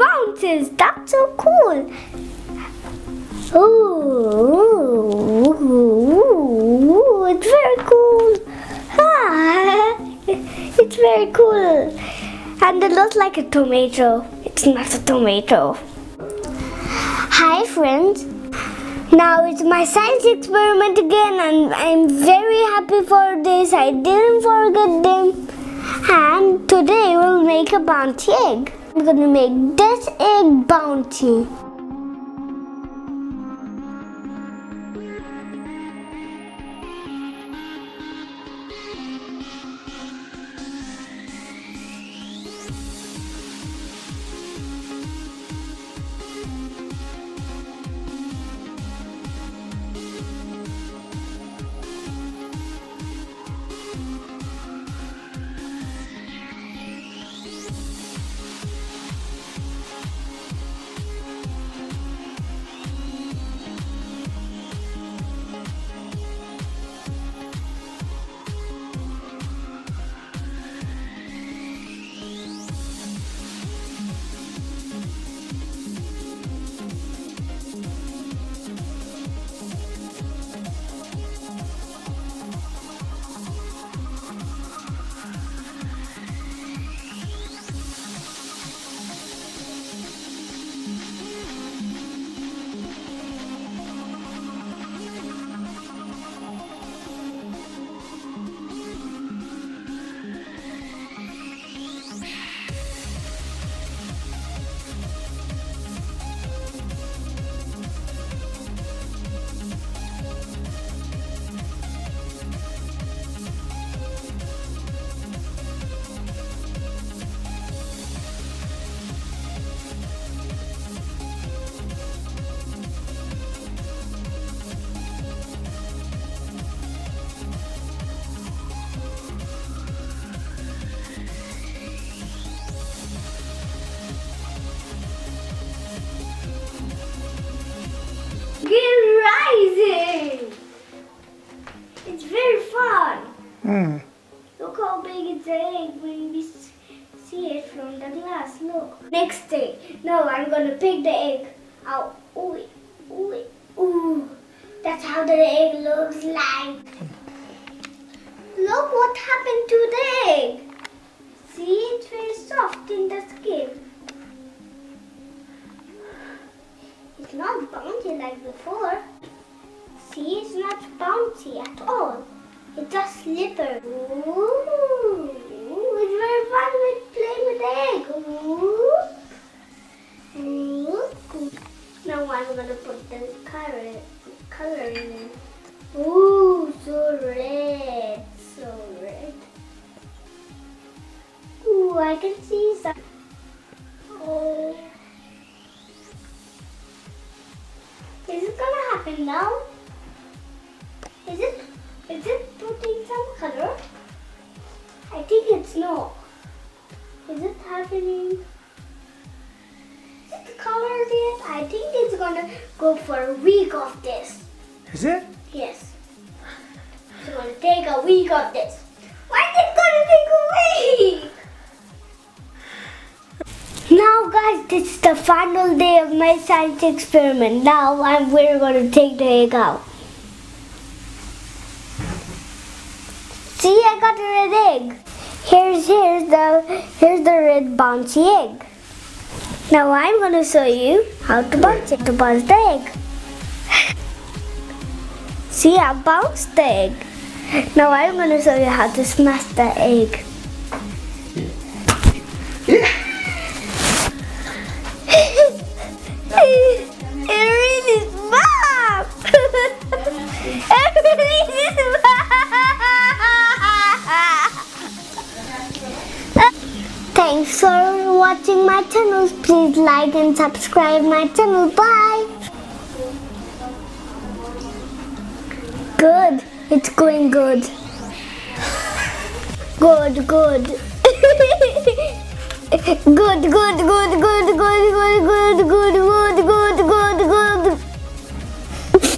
bounces. That's so cool. Ooh, it's very cool. Ah, it's very cool. And it looks like a tomato. It's not a tomato. Hi friends. Now it's my science experiment again and I'm very happy for this. I didn't forget them. And today we'll make a bouncy egg. I'm gonna make this egg bouncy. It's very fun. Look how big it's the egg when we see it from the glass. Look. Next day. Now I'm gonna pick the egg out. Ooh, ooh, ooh. That's how the egg looks like. Look what happened to the egg. See, it's very soft in the skin. It's not bouncy like before. See, it's not bouncy at all. It's just slippery. Ooh, it's very fun with playing with the egg. Ooh. Now I'm gonna put the color in it. Ooh, so red, so red. Ooh, I can see some. Oh. Is it gonna happen now? Is it putting some color? I think it's no. Is it happening? Is it colored yet? I think it's gonna go for a week of this. Is it? Yes. It's gonna take a week of this. Why is it gonna take a week? Now guys, this is the final day of my science experiment. Now we're gonna take the egg out. See, I got a red egg. Here's the red bouncy egg. Now I'm gonna show you how to bounce it, to bounce the egg. See, I bounced the egg. Now I'm gonna show you how to smash the egg. It really smashed. It really smashed. Thanks for watching my channel. Please like and subscribe my channel. Bye. Good. It's going good. Good. Good, good, good, good, good, good, good, good, good, good, good, good.